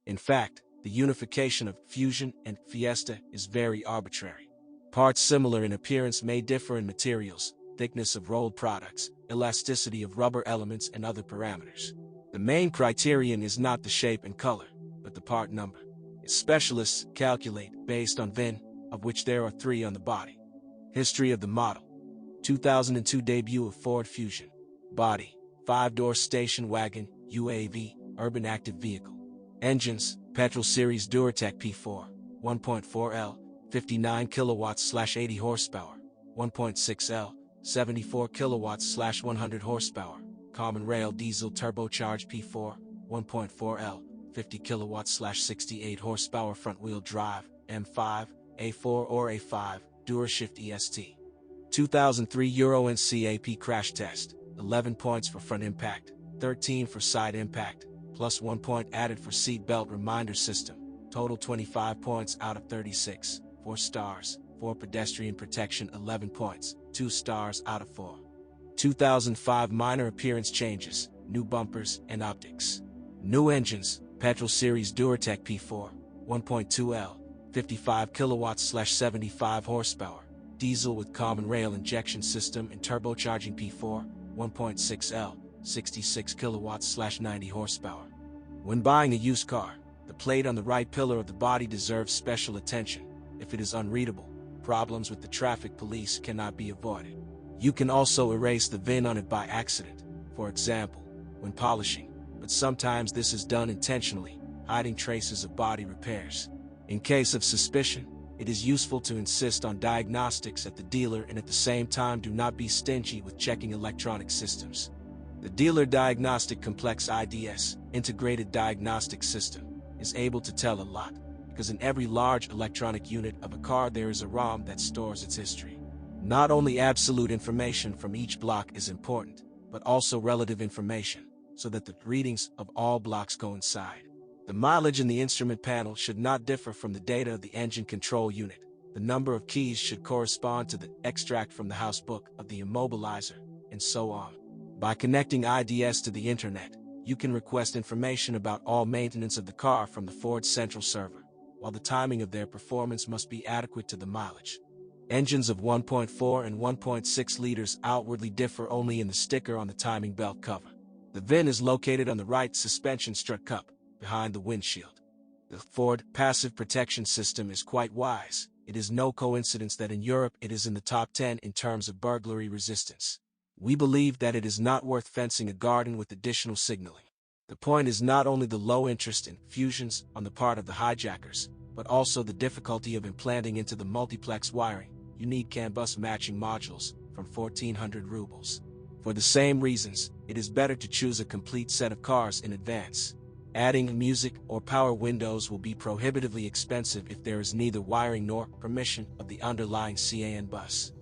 In fact, the unification of Fusion and Fiesta is very arbitrary. Parts similar in appearance may differ in materials, thickness of rolled products, elasticity of rubber elements, and other parameters. The main criterion is not the shape and color, but the part number. Specialists calculate based on VIN, of which there are 3 on the body. History of the model. 2002 debut of Ford Fusion. Body: 5-door station wagon, UAV, urban active vehicle. Engines: Petrol Series Duratec P4, 1.4L, 59 kilowatts/80 horsepower, 1.6L, 74 kilowatts/100 horsepower. Common rail diesel turbocharged P4, 1.4L, 50 kilowatts/68 horsepower front-wheel drive, M5, A4 or A5, DuraShift EST. 2003 Euro NCAP crash test, 11 points for front impact, 13 for side impact, plus 1 point added for seat belt reminder system, total 25 points out of 36, 4 stars, for pedestrian protection 11 points, 2 stars out of 4. 2005 minor appearance changes, new bumpers and optics. New engines, Petrol Series Duratec P4, 1.2L, 55 kilowatts/75 horsepower, diesel with common rail injection system and turbocharging P4, 1.6L, 66 kilowatts/90 horsepower. When buying a used car, the plate on the right pillar of the body deserves special attention. If it is unreadable, problems with the traffic police cannot be avoided. You can also erase the VIN on it by accident, for example, when polishing, but sometimes this is done intentionally, hiding traces of body repairs. In case of suspicion, it is useful to insist on diagnostics at the dealer and at the same time do not be stingy with checking electronic systems. The Dealer Diagnostic Complex IDS, Integrated Diagnostic System, is able to tell a lot, because in every large electronic unit of a car there is a ROM that stores its history. Not only absolute information from each block is important, but also relative information, so that the readings of all blocks coincide. The mileage in the instrument panel should not differ from the data of the engine control unit. The number of keys should correspond to the extract from the house book of the immobilizer, and so on. By connecting IDS to the internet, you can request information about all maintenance of the car from the Ford Central Server, while the timing of their performance must be adequate to the mileage. Engines of 1.4 and 1.6 liters outwardly differ only in the sticker on the timing belt cover. The VIN is located on the right suspension strut cup, behind the windshield. The Ford passive protection system is quite wise. It is no coincidence that in Europe it is in the top 10 in terms of burglary resistance. We believe that it is not worth fencing a garden with additional signaling. The point is not only the low interest in fusions on the part of the hijackers, but also the difficulty of implanting into the multiplex wiring. You need CAN bus matching modules from 1,400 rubles. For the same reasons, it is better to choose a complete set of cars in advance. Adding music or power windows will be prohibitively expensive if there is neither wiring nor permission of the underlying CAN bus.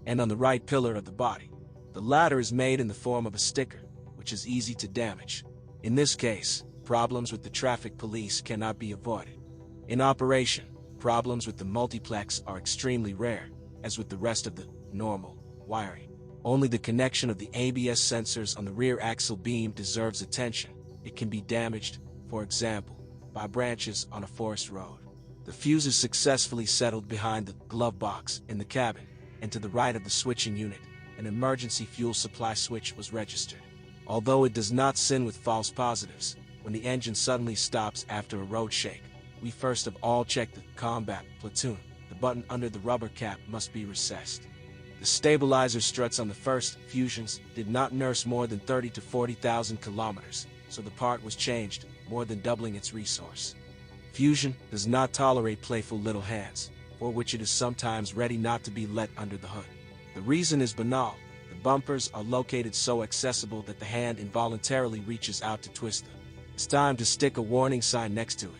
And on the right pillar of the body, the latter is made in the form of a sticker, which is easy to damage. In this case, problems with the traffic police cannot be avoided. In operation, problems with the multiplex are extremely rare, as with the rest of the normal wiring. Only the connection of the ABS sensors on the rear axle beam deserves attention. It can be damaged, for example, by branches on a forest road. The fuse is successfully settled behind the glove box in the cabin, and to the right of the switching unit, an emergency fuel supply switch was registered. Although it does not sin with false positives, when the engine suddenly stops after a road shake, we first of all check the combat platoon. The button under the rubber cap must be recessed. The stabilizer struts on the first Fusions did not nurse more than 30 to 40,000 kilometers, so the part was changed, more than doubling its resource. Fusion does not tolerate playful little hands, for which it is sometimes ready not to be let under the hood. The reason is banal. The bumpers are located so accessible that the hand involuntarily reaches out to twist them. It's time to stick a warning sign next to it.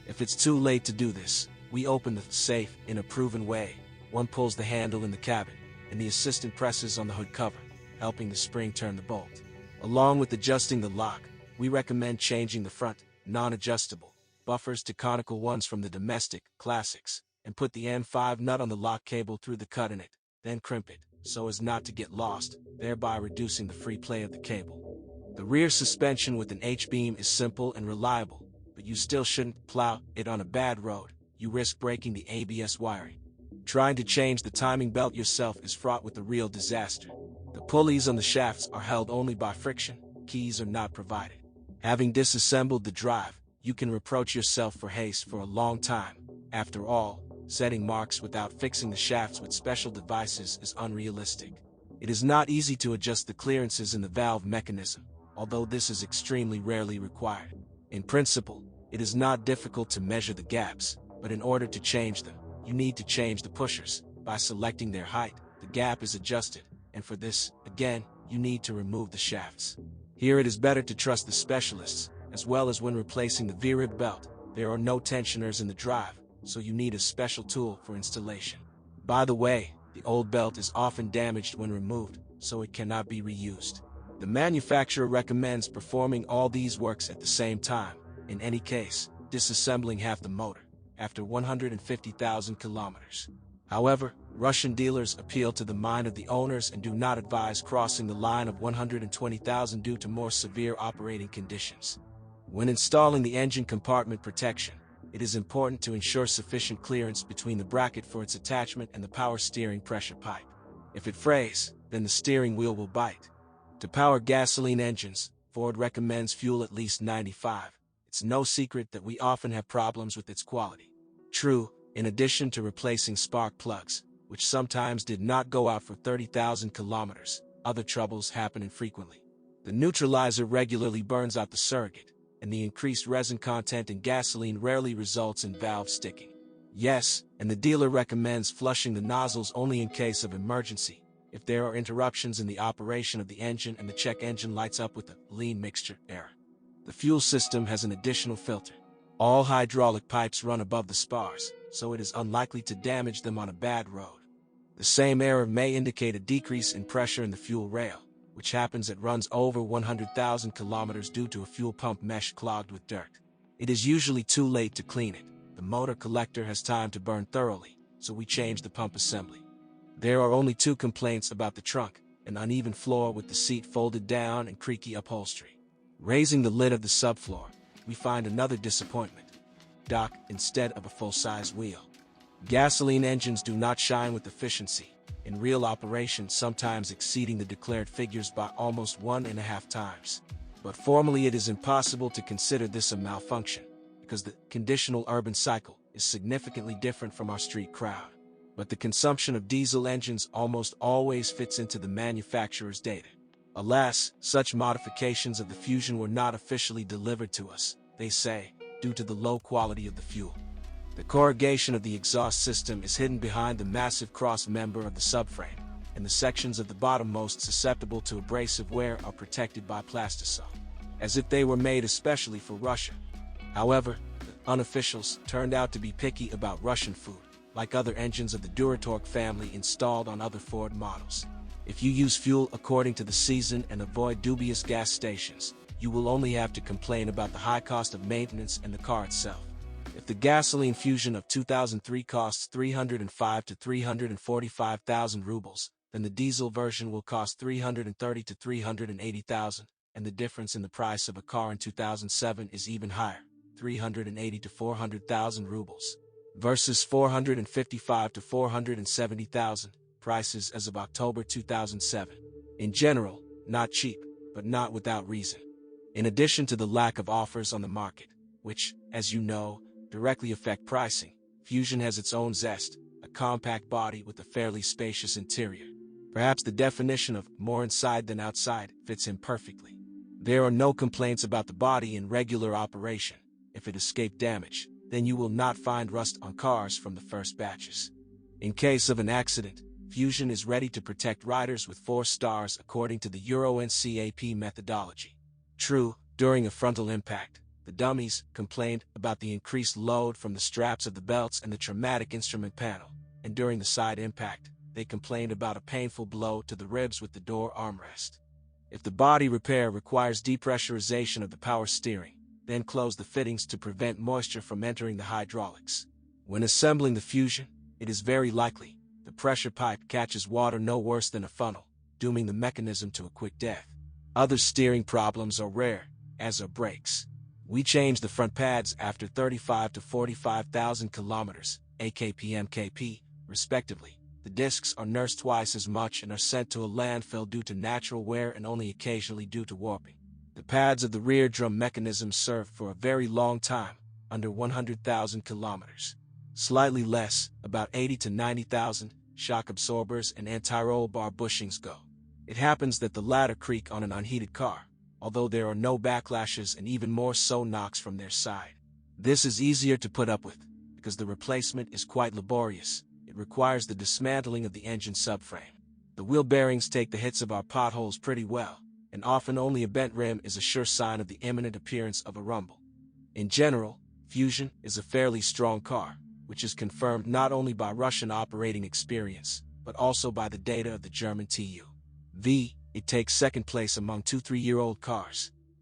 If it's too late to do this, we open the safe in a proven way. One pulls the handle in the cabin, and the assistant presses on the hood cover, helping the spring turn the bolt. Along with adjusting the lock, we recommend changing the front, non-adjustable, buffers to conical ones from the domestic classics, and put the M5 nut on the lock cable through the cut in it, then crimp it, so as not to get lost, thereby reducing the free play of the cable. The rear suspension with an H-beam is simple and reliable. but you still shouldn't plow it on a bad road. You risk breaking the ABS wiring. Trying to change the timing belt yourself is fraught with a real disaster. The pulleys on the shafts are held only by friction, keys are not provided. Having disassembled the drive, you can reproach yourself for haste for a long time. After all, setting marks without fixing the shafts with special devices is unrealistic. It is not easy to adjust the clearances in the valve mechanism, although this is extremely rarely required. In principle, it is not difficult to measure the gaps, but in order to change them, you need to change the pushers. By selecting their height, the gap is adjusted, and for this, again, you need to remove the shafts. Here it is better to trust the specialists, as well as when replacing the V-rib belt. There are no tensioners in the drive, so you need a special tool for installation. By the way, the old belt is often damaged when removed, so it cannot be reused. The manufacturer recommends performing all these works at the same time, in any case, disassembling half the motor, after 150,000 kilometers. However, Russian dealers appeal to the mind of the owners and do not advise crossing the line of 120,000 due to more severe operating conditions. When installing the engine compartment protection, it is important to ensure sufficient clearance between the bracket for its attachment and the power steering pressure pipe. If it frays, then the steering wheel will bite. To power gasoline engines, Ford recommends fuel at least 95. It's no secret that we often have problems with its quality. True, in addition to replacing spark plugs, which sometimes did not go out for 30,000 kilometers, other troubles happen infrequently. The neutralizer regularly burns out the surrogate, and the increased resin content in gasoline rarely results in valve sticking. Yes, and the dealer recommends flushing the nozzles only in case of emergency, if there are interruptions in the operation of the engine and the check engine lights up with a lean mixture error. The fuel system has an additional filter. All hydraulic pipes run above the spars, so it is unlikely to damage them on a bad road. The same error may indicate a decrease in pressure in the fuel rail, which happens at runs over 100,000 kilometers due to a fuel pump mesh clogged with dirt. It is usually too late to clean it. The motor collector has time to burn thoroughly, so we change the pump assembly. There are only two complaints about the trunk: an uneven floor with the seat folded down and creaky upholstery. Raising the lid of the subfloor, we find another disappointment: dock instead of a full-size wheel. Gasoline engines do not shine with efficiency, in real operation sometimes exceeding the declared figures by almost 1.5 times. But formally it is impossible to consider this a malfunction, because the conditional urban cycle is significantly different from our street crowd. But the consumption of diesel engines almost always fits into the manufacturer's data. Alas, such modifications of the Fusion were not officially delivered to us, they say, due to the low quality of the fuel. The corrugation of the exhaust system is hidden behind the massive cross member of the subframe, and the sections of the bottom most susceptible to abrasive wear are protected by plastisol, as if they were made especially for Russia. However, the unofficials turned out to be picky about Russian food, like other engines of the Duratorq family installed on other Ford models. If you use fuel according to the season and avoid dubious gas stations, you will only have to complain about the high cost of maintenance and the car itself. If the gasoline Fusion of 2003 costs 305 to 345,000 rubles, then the diesel version will cost 330 to 380,000, and the difference in the price of a car in 2007 is even higher, 380 to 400,000 rubles, versus 455 to 470,000, prices as of October 2007. In general, not cheap, but not without reason. In addition to the lack of offers on the market, which, as you know, directly affect pricing, Fusion has its own zest, a compact body with a fairly spacious interior. Perhaps the definition of more inside than outside fits him perfectly. There are no complaints about the body in regular operation. If it escaped damage, then you will not find rust on cars from the first batches. In case of an accident, Fusion is ready to protect riders with 4 stars according to the Euro NCAP methodology. True, during a frontal impact, the dummies complained about the increased load from the straps of the belts and the traumatic instrument panel, and during the side impact, they complained about a painful blow to the ribs with the door armrest. If the body repair requires depressurization of the power steering, then close the fittings to prevent moisture from entering the hydraulics. When assembling the Fusion, it is very likely the pressure pipe catches water no worse than a funnel, dooming the mechanism to a quick death. Other steering problems are rare, as are brakes. We change the front pads after 35 to 45,000 kilometers, AKP-MKP, respectively. The discs are nursed twice as much and are sent to a landfill due to natural wear and only occasionally due to warping. The pads of the rear drum mechanism serve for a very long time, under 100,000 kilometers. Slightly less, about 80 to 90,000, shock absorbers and anti-roll bar bushings go. It happens that the latter creak on an unheated car, although there are no backlashes and even more so knocks from their side. This is easier to put up with, because the replacement is quite laborious. It requires the dismantling of the engine subframe. The wheel bearings take the hits of our potholes pretty well, and often only a bent rim is a sure sign of the imminent appearance of a rumble. In general, Fusion is a fairly strong car, which is confirmed not only by Russian operating experience, but also by the data of the German TÜV. It takes second place among 2-3-year-old cars.